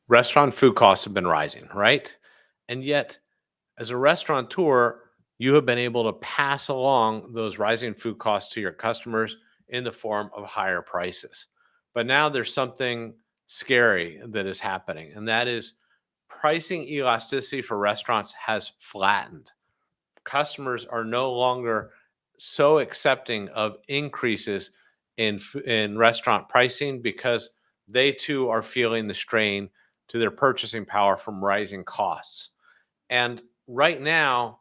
Restaurant food costs have been rising, right? And yet, as a restaurateur, you have been able to pass along those rising food costs to your customers in the form of higher prices. But now there's something scary that is happening, and that is pricing elasticity for restaurants has flattened. Customers are no longer so accepting of increases in restaurant pricing because they too are feeling the strain to their purchasing power from rising costs. And right now,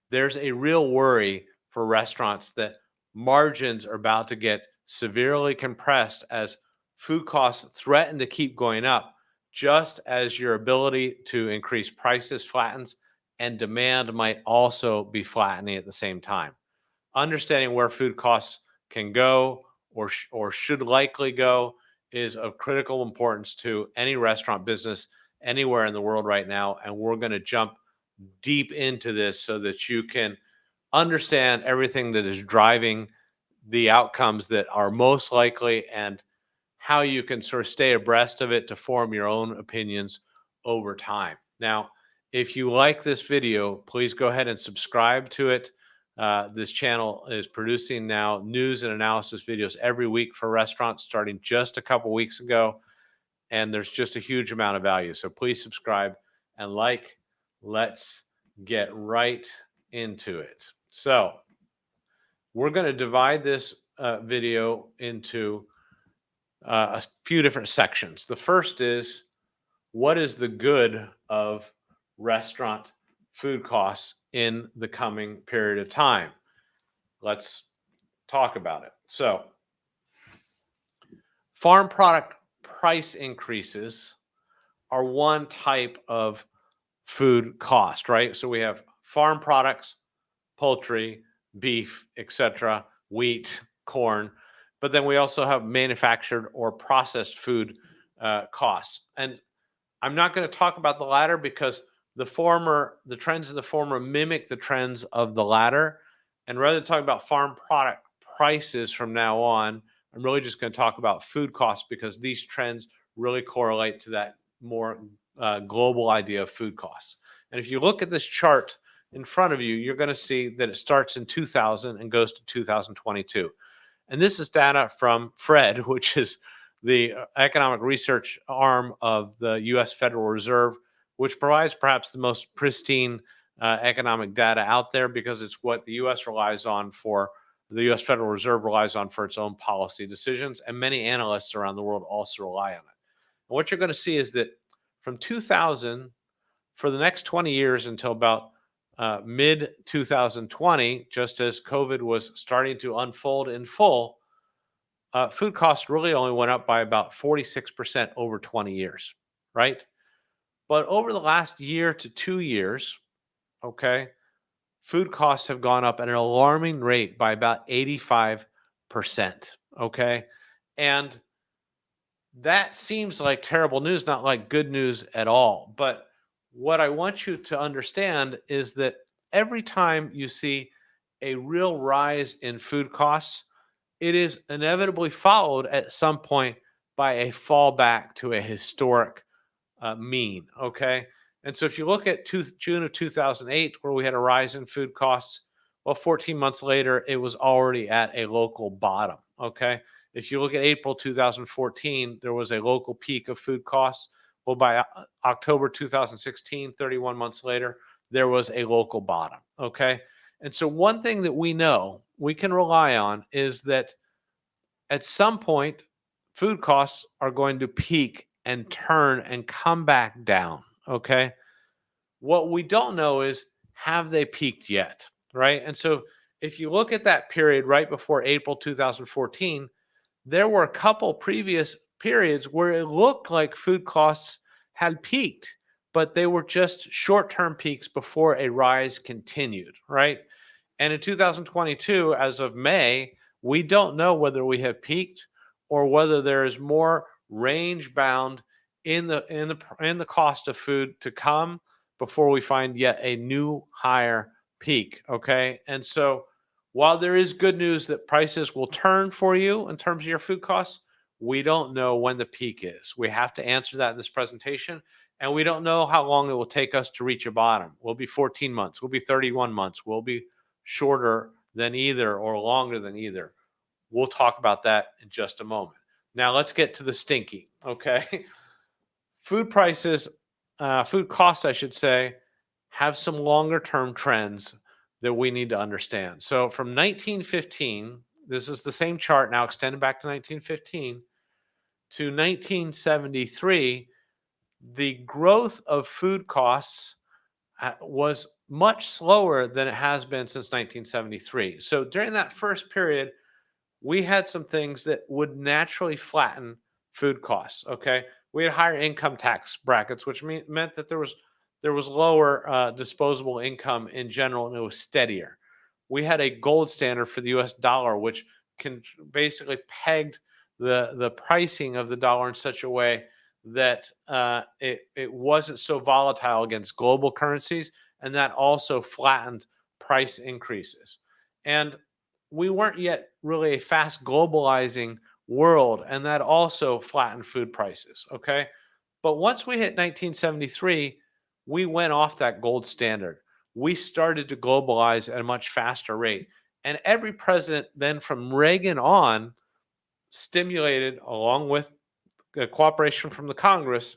there's a real worry for restaurants that margins are about to get severely compressed as food costs threaten to keep going up, just as your ability to increase prices flattens and demand might also be flattening at the same time. Understanding where food costs can go or should likely go is of critical importance to any restaurant business anywhere in the world right now. And we're going to jump deep into this so that you can understand everything that is driving the outcomes that are most likely and how you can sort of stay abreast of it to form your own opinions over time. Now, if you like this video, please go ahead and subscribe to it. This channel is producing now news and analysis videos every week for restaurants starting just a couple weeks ago. And there's just a huge amount of value. So please subscribe and like. Let's get right into it. So we're going to divide this video into a few different sections. The first is what is the good of restaurant food costs in the coming period of time? Let's talk about it. So, farm product price increases are one type of food cost, right? So we have farm products, poultry, beef, etc., wheat, corn, but then we also have manufactured or processed food costs. And I'm not going to talk about the latter because the trends of the former mimic the trends of the latter. And rather than talk about farm product prices from now on, I'm really just going to talk about food costs because these trends really correlate to that more global idea of food costs. And if you look at this chart in front of you, you're going to see that it starts in 2000 and goes to 2022. And this is data from Fred, which is the economic research arm of the US Federal Reserve, which provides perhaps the most pristine economic data out there because it's what the US relies on for the US Federal Reserve relies on for its own policy decisions. And many analysts around the world also rely on it. And what you're going to see is that from 2000 for the next 20 years until about mid 2020, just as COVID was starting to unfold in full, food costs really only went up by about 46% over 20 years, right? But over the last year to 2 years, okay, food costs have gone up at an alarming rate by about 85%, okay? And that seems like terrible news, not like good news at all. But what I want you to understand is that every time you see a real rise in food costs, it is inevitably followed at some point by a fallback to a historic mean. Okay. And so if you look at June of 2008, where we had a rise in food costs, well, 14 months later, it was already at a local bottom. Okay. If you look at April 2014, there was a local peak of food costs. Well, by October 2016, 31 months later, there was a local bottom. Okay. And so, one thing that we know we can rely on is that at some point, food costs are going to peak and turn and come back down. Okay. What we don't know is have they peaked yet? Right. And so, if you look at that period right before April 2014, there were a couple previous periods where it looked like food costs had peaked, but they were just short term peaks before a rise continued. Right. And in 2022, as of May, we don't know whether we have peaked or whether there is more range bound in the cost of food to come before we find yet a new higher peak. Okay. And so while there is good news that prices will turn for you in terms of your food costs, we don't know when the peak is. We have to answer that in this presentation. And we don't know how long it will take us to reach a bottom. Will be 14 months, will be 31 months, will be shorter than either or longer than either. We'll talk about that in just a moment. Now let's get to the stinky, okay? Food prices, food costs, I should say, have some longer term trends that we need to understand. So from 1915, this is the same chart now extended back to 1915 to 1973, the growth of food costs was much slower than it has been since 1973. So during that first period, we had some things that would naturally flatten food costs. Okay, we had higher income tax brackets, which meant that there was lower disposable income in general, and it was steadier. We had a gold standard for the U.S. dollar, which can basically pegged the pricing of the dollar in such a way that it wasn't so volatile against global currencies, and that also flattened price increases. And we weren't yet really a fast globalizing world, and that also flattened food prices. Okay. But once we hit 1973, we went off that gold standard. We started to globalize at a much faster rate. And every president then from Reagan on stimulated, along with the cooperation from the Congress,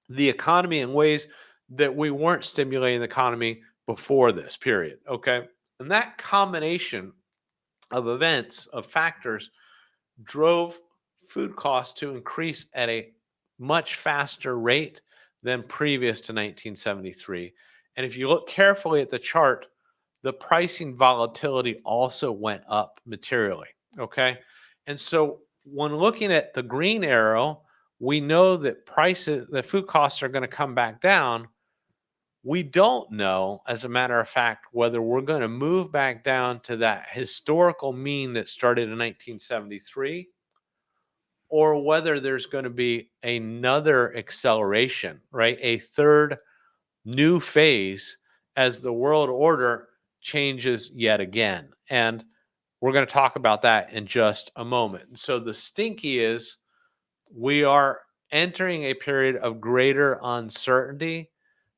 the economy in ways that we weren't stimulating the economy before this period. Okay. And that combination of events, of factors, drove food costs to increase at a much faster rate than previous to 1973. And if you look carefully at the chart, the pricing volatility also went up materially. Okay. And so when looking at the green arrow, we know that prices, the food costs are going to come back down. We don't know, as a matter of fact, whether we're going to move back down to that historical mean that started in 1973, or whether there's going to be another acceleration, right? A third new phase as the world order changes yet again. And we're going to talk about that in just a moment. So the stinky is we are entering a period of greater uncertainty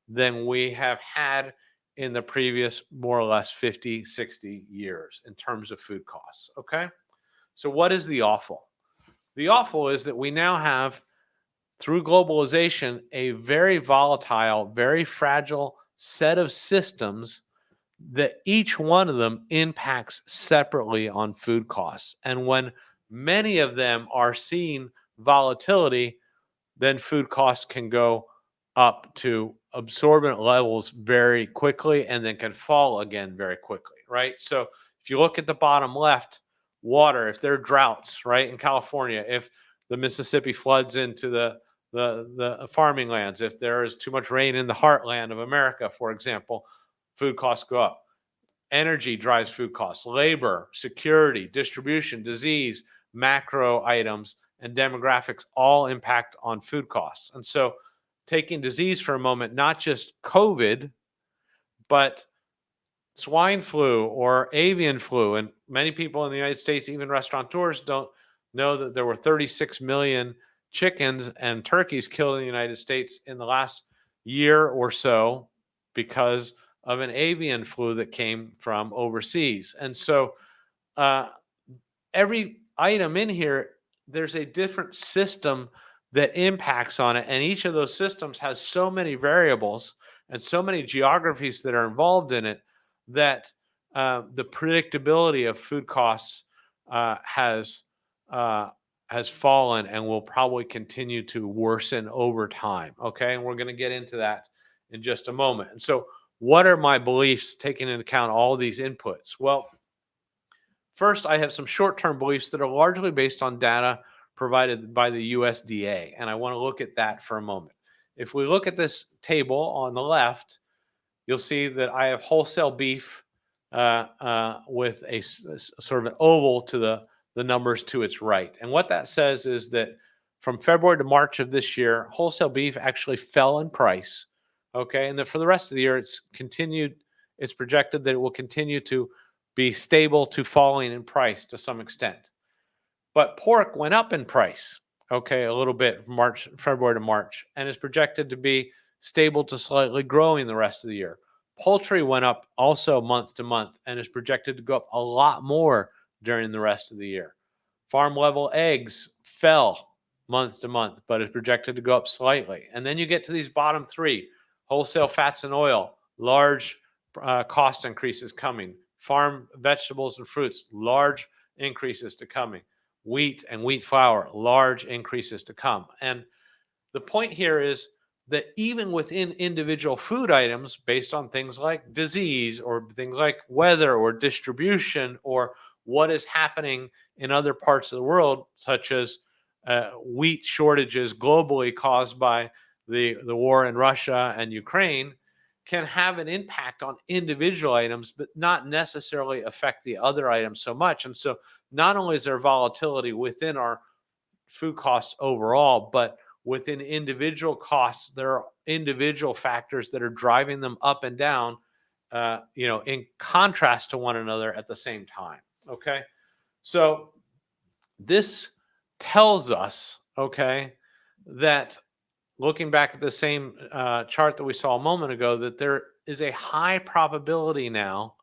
than we have had in the previous more or less 50, 60 years in terms of food costs. Okay. So, what is the awful? The awful is that we now have, through globalization, a very volatile, very fragile set of systems that each one of them impacts separately on food costs. And when many of them are seeing volatility, then food costs can go up to absorbent levels very quickly and then can fall again very quickly, right? So if you look at the bottom left, water, if there are droughts, right, in California, if the Mississippi floods into the farming lands, if there is too much rain in the heartland of America, for example, food costs go up. Energy drives food costs, labor, security, distribution, disease, macro items, and demographics all impact on food costs. And so, taking disease for a moment, not just COVID, but swine flu or avian flu. And many people in the United States, even restaurateurs, don't know that there were 36 million chickens and turkeys killed in the United States in the last year or so because of an avian flu that came from overseas. And so uh, every item in here, there's a different system that impacts on it. And each of those systems has so many variables and so many geographies that are involved in it that the predictability of food costs has uh, has fallen and will probably continue to worsen over time. Okay, and we're going to get into that in just a moment. And so, what are my beliefs taking into account all these inputs? Well, first, I have some short term beliefs that are largely based on data provided by the USDA, and I want to look at that for a moment. If we look at this table on the left, you'll see that I have wholesale beef with sort of an oval to the numbers to its right. And what that says is that from February to March of this year, wholesale beef actually fell in price. Okay. And then for the rest of the year, it's projected that it will continue to be stable to falling in price to some extent. But pork went up in price, okay, a little bit March, February to March, and is projected to be stable to slightly growing the rest of the year. Poultry went up also month to month and is projected to go up a lot more during the rest of the year. Farm level eggs fell month to month, but is projected to go up slightly. And then you get to these bottom three: wholesale fats and oil, large cost increases coming. Farm vegetables and fruits, large increases to coming. Wheat and wheat flour, large increases to come. And the point here is that even within individual food items, based on things like disease or things like weather or distribution or what is happening in other parts of the world, such as wheat shortages globally caused by the war in Russia and Ukraine, can have an impact on individual items, but not necessarily affect the other items so much. And so, not only is there volatility within our food costs overall, but within individual costs, there are individual factors that are driving them up and down, in contrast to one another at the same time. Okay. So this tells us, okay, that looking back at the same chart that we saw a moment ago, that there is a high probability now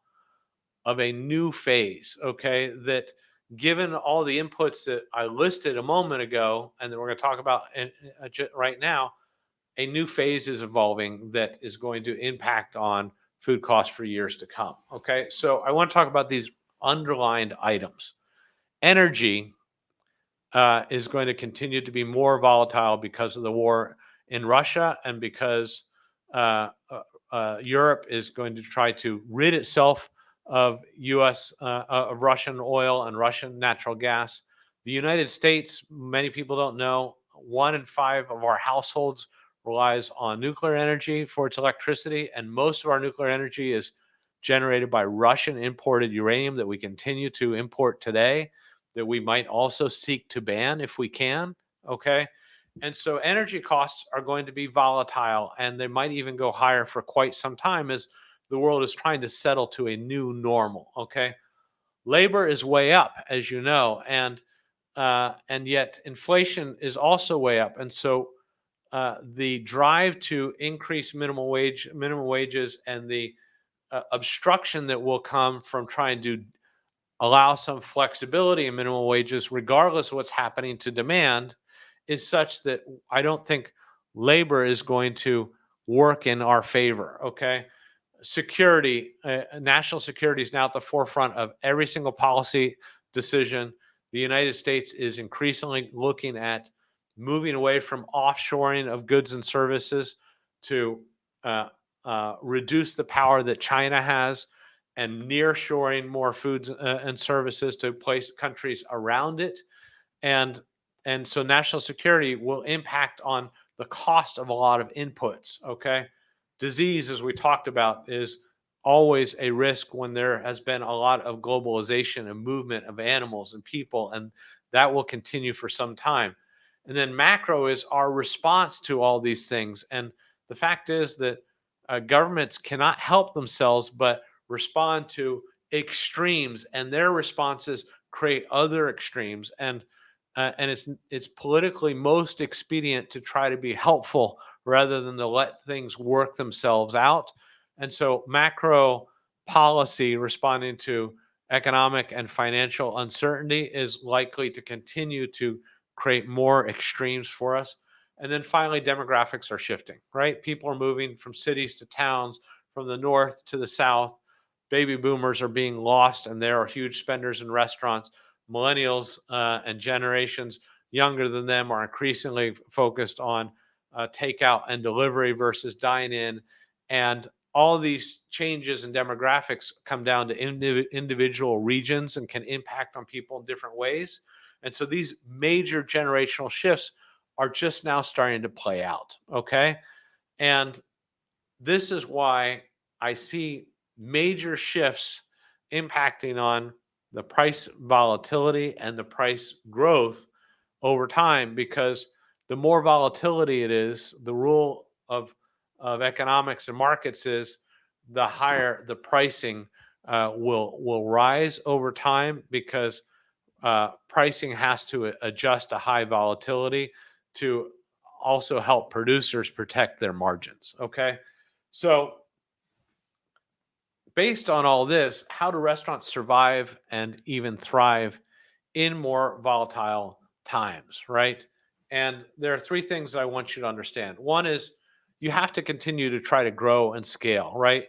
of a new phase, okay, that given all the inputs that I listed a moment ago and that we're going to talk about right now, a new phase is evolving that is going to impact on food costs for years to come. Okay, so I want to talk about these underlined items. Energy is going to continue to be more volatile because of the war in Russia and because Europe is going to try to rid itself of of Russian oil and Russian natural gas. The United States, many people don't know, 1 in 5 of our households relies on nuclear energy for its electricity, and most of our nuclear energy is generated by Russian imported uranium that we continue to import today, that we might also seek to ban if we can. Okay. And so energy costs are going to be volatile and they might even go higher for quite some time as the world is trying to settle to a new normal. Okay. Labor is way up, as you know, and yet inflation is also way up. And so the drive to increase minimum wages, and the obstruction that will come from trying to allow some flexibility in minimum wages, regardless of what's happening to demand, is such that I don't think labor is going to work in our favor. Okay. Security, national security is now at the forefront of every single policy decision. The United States is increasingly looking at moving away from offshoring of goods and services to uh, reduce the power that China has, and nearshoring more foods and services to place countries around it. And and so national security will impact on the cost of a lot of inputs. Okay. Disease, as we talked about, is always a risk when there has been a lot of globalization and movement of animals and people, and that will continue for some time. And then macro is our response to all these things. And the fact is that governments cannot help themselves but respond to extremes, and their responses create other extremes. And it's politically most expedient to try to be helpful rather than to let things work themselves out. And so macro policy responding to economic and financial uncertainty is likely to continue to create more extremes for us. And then finally, demographics are shifting, right? People are moving from cities to towns, from the north to the south. Baby boomers are being lost, and there are huge spenders in restaurants. Millennials and generations younger than them are increasingly focused on takeout and delivery versus dine in. And all these changes in demographics come down to individual regions and can impact on people in different ways. And so these major generational shifts are just now starting to play out. Okay. And this is why I see major shifts impacting on the price volatility and the price growth over time, because the more volatility it is, the rule of economics and markets is the higher the pricing will rise over time, because pricing has to adjust to high volatility to also help producers protect their margins. Okay. So, based on all this, how do restaurants survive and even thrive in more volatile times, right? And there are three things I want you to understand. One is you have to continue to try to grow and scale, right?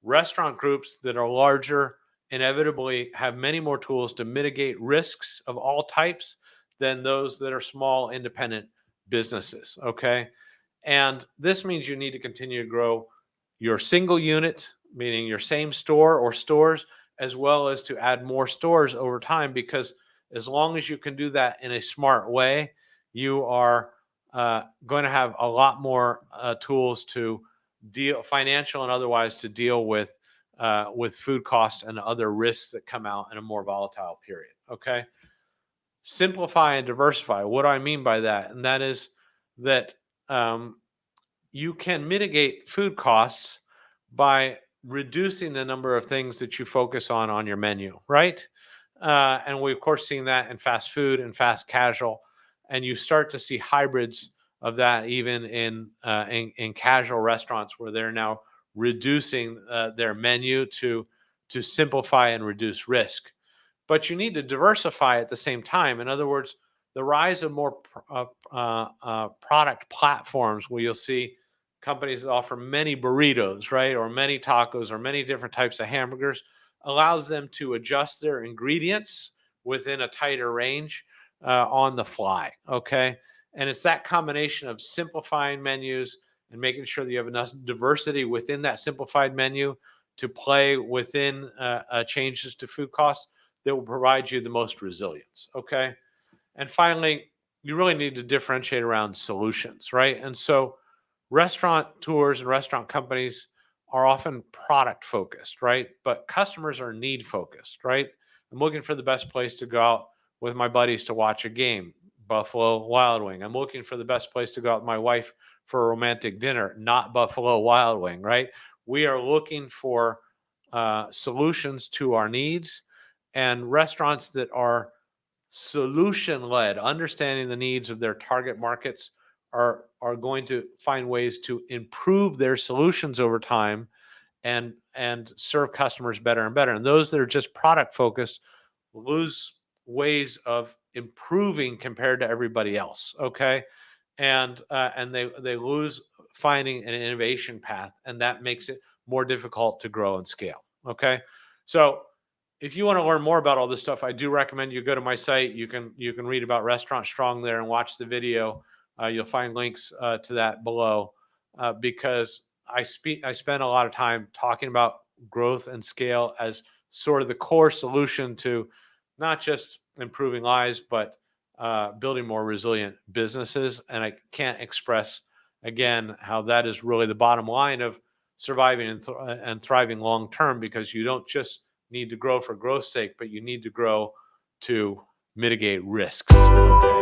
Restaurant groups that are larger inevitably have many more tools to mitigate risks of all types than those that are small independent businesses. Okay. And this means you need to continue to grow your single unit, meaning your same store or stores, as well as to add more stores over time, because as long as you can do that in a smart way, you are going to have a lot more tools to deal, financial and otherwise, to deal with food costs and other risks that come out in a more volatile period. Okay, simplify and diversify. What do I mean by that? And that is that um, you can mitigate food costs by reducing the number of things that you focus on your menu, right? And we've of course seen that in fast food and fast casual, and you start to see hybrids of that even in casual restaurants where they're now reducing their menu to simplify and reduce risk. But you need to diversify at the same time. In other words, the rise of more product platforms where you'll see companies that offer many burritos, right, or many tacos or many different types of hamburgers, allows them to adjust their ingredients within a tighter range on the fly. Okay. And it's that combination of simplifying menus and making sure that you have enough diversity within that simplified menu to play within changes to food costs that will provide you the most resilience. Okay. And finally, you really need to differentiate around solutions, right? And so restaurant tours and restaurant companies are often product focused, right? But customers are need focused, right? I'm looking for the best place to go out with my buddies to watch a game, Buffalo Wild Wing. I'm looking for the best place to go out with my wife for a romantic dinner, not Buffalo Wild Wing, right? We are looking for solutions to our needs, and restaurants that are solution led, understanding the needs of their target markets, are going to find ways to improve their solutions over time and serve customers better and better. And those that are just product focused lose ways of improving compared to everybody else. Okay, and they lose finding an innovation path, and that makes it more difficult to grow and scale. Okay, so if you want to learn more about all this stuff, I do recommend you go to my site. You can read about Restaurant Strong there and watch the video. You'll find links to that below because I spend a lot of time talking about growth and scale as sort of the core solution to not just improving lives, but building more resilient businesses. And I can't express again how that is really the bottom line of surviving and thriving long term, because you don't just need to grow for growth's sake, but you need to grow to mitigate risks. Okay.